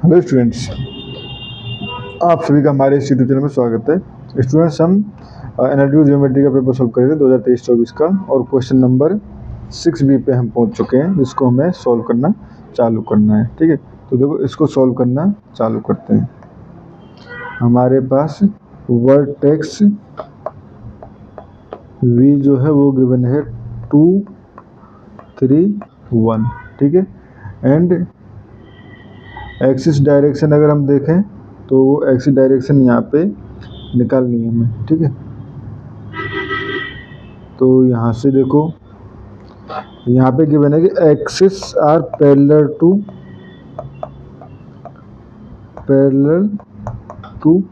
Hello students, आप सभी का हमारे इस यूट्यूब चैनल में स्वागत है। स्टूडेंट्स, हम एनालिटिकल ज्योमेट्री का पेपर सॉल्व करेंगे 2023-24 का, और क्वेश्चन नंबर 6B पे हम पहुंच चुके हैं, जिसको हमें सॉल्व करना चालू करना है। ठीक है, तो देखो इसको सॉल्व करना चालू करते हैं। हमारे पास वर्टेक्स V जो है वो गिवन है 2, 3, 1। ठीक है, एंड एक्सिस डायरेक्शन अगर हम देखें तो वो एक्सिस डायरेक्शन यहाँ पे निकालनी है हमें। ठीक है, तो यहाँ से देखो, यहाँ पे गिवन है कि axis are parallel to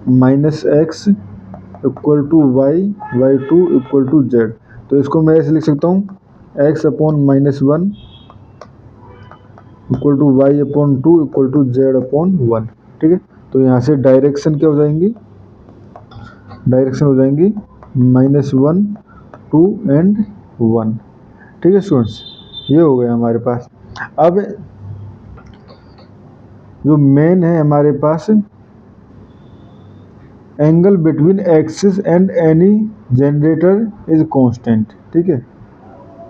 minus x equal to y, y two equal to z. तो इसको मैं ऐसे लिख सकता हूँ, x upon minus 1 equal to y upon 2 equal to z upon 1। ठीक है, तो यहाँ से डायरेक्शन क्या हो जाएंगी, डायरेक्शन हो जाएंगी -1, 2 एंड 1। ठीक है स्टूडेंट्स, ये हो गया हमारे पास। अब जो मेन है हमारे पास, angle between axis and any generator is constant. ठीक है,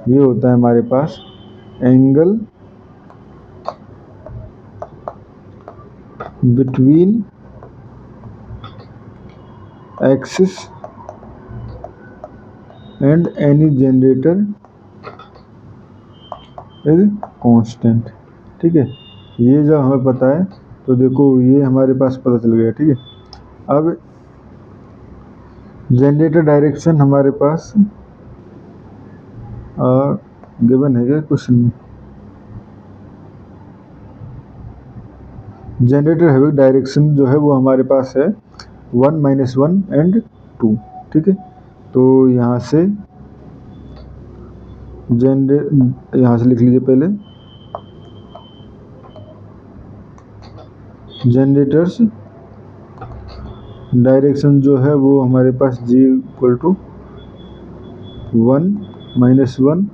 ये होता है हमारे पास angle between axis and any generator is constant. ठीक है, ये जब हमें पता है तो देखो ये हमारे पास पता चल गया। ठीक है, अब जनरेटर डायरेक्शन हमारे पास गिवन है क्या क्वेश्चन? जनरेटर हैविंग डायरेक्शन जो है वो हमारे पास है 1, -1 एंड 2। ठीक है, तो यहाँ से यहाँ से लिख लीजिए पहले, जनरेटर्स डायरेक्शन जो है वो हमारे पास G इक्वल टू 1, -1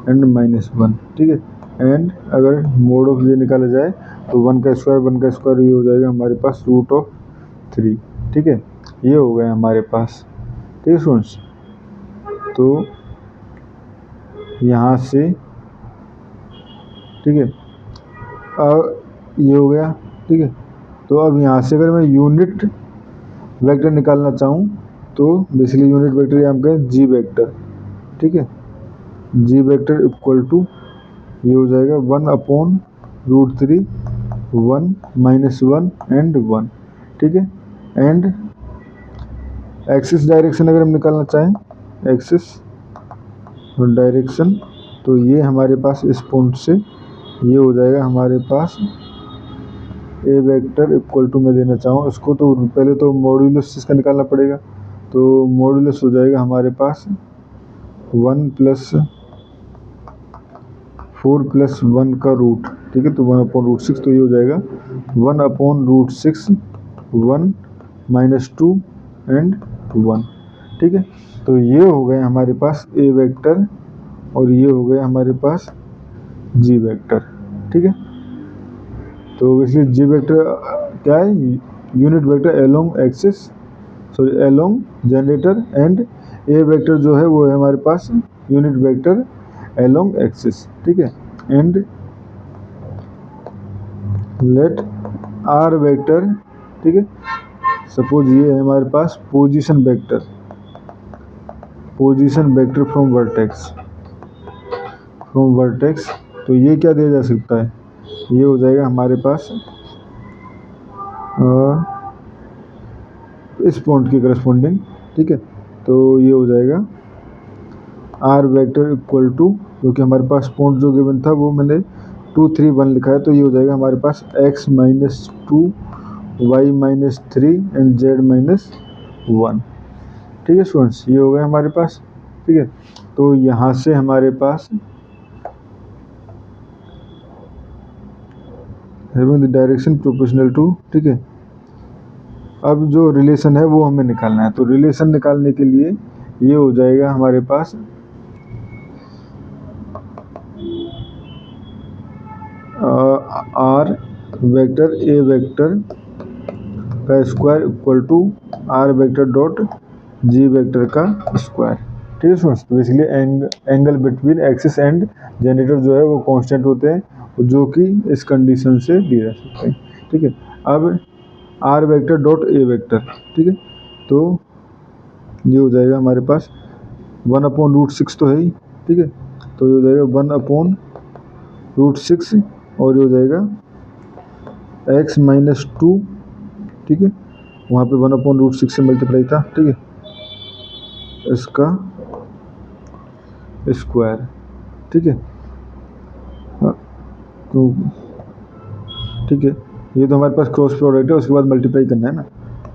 एंड -1। ठीक है, एंड अगर मोड ऑफ जे निकाला जाए तो 1 का स्क्वायर ये हो जाएगा हमारे पास √3। ठीक है, ये हो गया हमारे पास। ठीक है स्टूडेंट्स, तो यहाँ से ठीक है, अब ये हो गया। ठीक है, तो अब यहाँ से अगर मैं यूनिट वेक्टर निकालना चाहूँ तो बेसिकली यूनिट वेक्टर या हम कहें जी वेक्टर। ठीक है, जी वेक्टर इक्वल टू ये हो जाएगा 1/√3, 1, -1 एंड 1। ठीक है, एंड एक्सिस डायरेक्शन अगर हम निकालना चाहें, एक्सिस डायरेक्शन, तो ये हमारे पास इस पॉइंट से ये हो जाएगा हमारे पास ए वेक्टर इक्वल टू, मैं देना चाहूँ इसको तो पहले तो मॉड्यूलस इसका निकालना पड़ेगा। तो मॉड्यूलस हो जाएगा हमारे पास 1 + 4 + 1 का रूट। ठीक है, तो 1/√6, तो ये हो जाएगा 1/√6, 1, -2 एंड 1। ठीक है, तो ये हो गए हमारे पास ए वेक्टर और ये हो गया हमारे पास जी वेक्टर। ठीक है, तो इसलिए जी वेक्टर क्या है, unit vector along axis, sorry along generator, and A vector जो है वो है हमारे पास यूनिट वेक्टर अलोंग एक्सिस। ठीक है, एंड लेट आर वेक्टर, ठीक है, सपोज ये है हमारे पास पोजीशन वेक्टर फ्रॉम वर्टेक्स, तो ये क्या दिया जा सकता है, ये हो जाएगा हमारे पास इस पॉइंट के करस्पॉन्डिंग। ठीक है, तो ये हो जाएगा आर वेक्टर इक्वल टू, क्योंकि हमारे पास पॉइंट जो गिवन था वो मैंने 2, 3, 1 लिखा है, तो ये हो जाएगा हमारे पास x - 2, y - 3 एंड z - 1। ठीक है स्टूडेंट्स, ये हो गया हमारे पास। ठीक है, तो यहाँ से हमारे पास having the direction proportional to, ठीक है, अब जो रिलेशन है वो हमें निकालना है। तो रिलेशन निकालने के लिए ये हो जाएगा हमारे पास R वेक्टर ए वेक्टर का square equal to r vector dot g vector का स्क्वायर। ठीक है स्टूडेंट्स, तो basically angle between axis and generator जो है वो कांस्टेंट होते हैं जो कि इस कंडीशन से दिए जा सकते हैं। ठीक है, अब r vector dot a vector, ठीक है, तो ये हो जाएगा हमारे पास 1/√6 तो है ही। ठीक है, तो ये हो जाएगा 1/√6 और ये हो जाएगा x-2। ठीक है, वहाँ पे 1/√6 से मल्टीप्लाई था। ठीक है, इसका स्क्वायर। ठीक है, तो ठीक है, ये तो हमारे पास क्रॉस प्रोडक्ट है, उसके बाद मल्टीप्लाई करना है ना,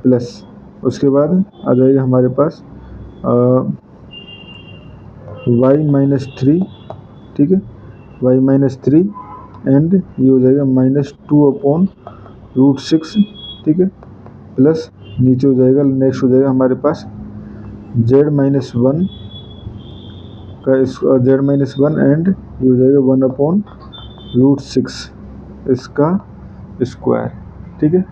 प्लस उसके बाद आ जाएगा हमारे पास y-3। ठीक है, y-3 एंड ये हो जाएगा -2/√6। ठीक है, प्लस नीचे हो जाएगा, नेक्स्ट हो जाएगा हमारे पास z-1 का z-1 एंड ये हो जाएगा 1/√6 इसका स्क्वायर। ठीक है,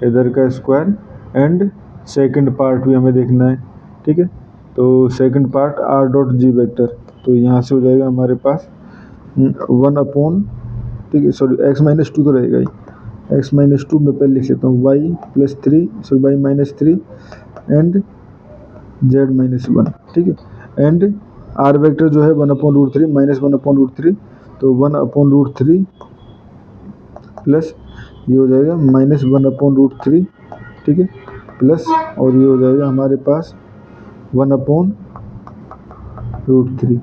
इधर का स्क्वायर एंड सेकंड पार्ट भी हमें देखना है। ठीक है, तो second part R dot g vector, तो यहाँ से हो जाएगा हमारे पास 1/, ठीक है, सॉरी x-2 तो रहेगा ही, x-2 में पहले लिख लेता हूँ y+3 sorry y-3 and z-1। ठीक है, एंड आर वेक्टर जो है 1/√3 -1/√3, तो 1/√3 प्लस ये हो जाएगा -1/√3। ठीक है, प्लस और ये हो जाएगा हमारे पास 1/√3।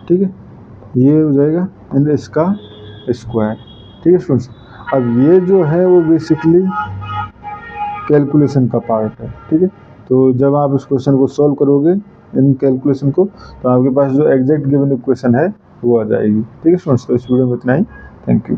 ठीक है, ये हो जाएगा एंड इसका स्क्वायर। ठीक है स्टूडेंट्स, अब ये जो है वो बेसिकली कैलकुलेशन का पार्ट है। ठीक है, तो जब आप इस क्वेश्चन को सॉल्व करोगे इन कैलकुलेशन को, तो आपके पास जो एग्जैक्ट गिवन इक्वेशन है वो आ जाएगी। ठीक है स्टूडेंट्स, तो इस वीडियो में इतना ही। Thank you.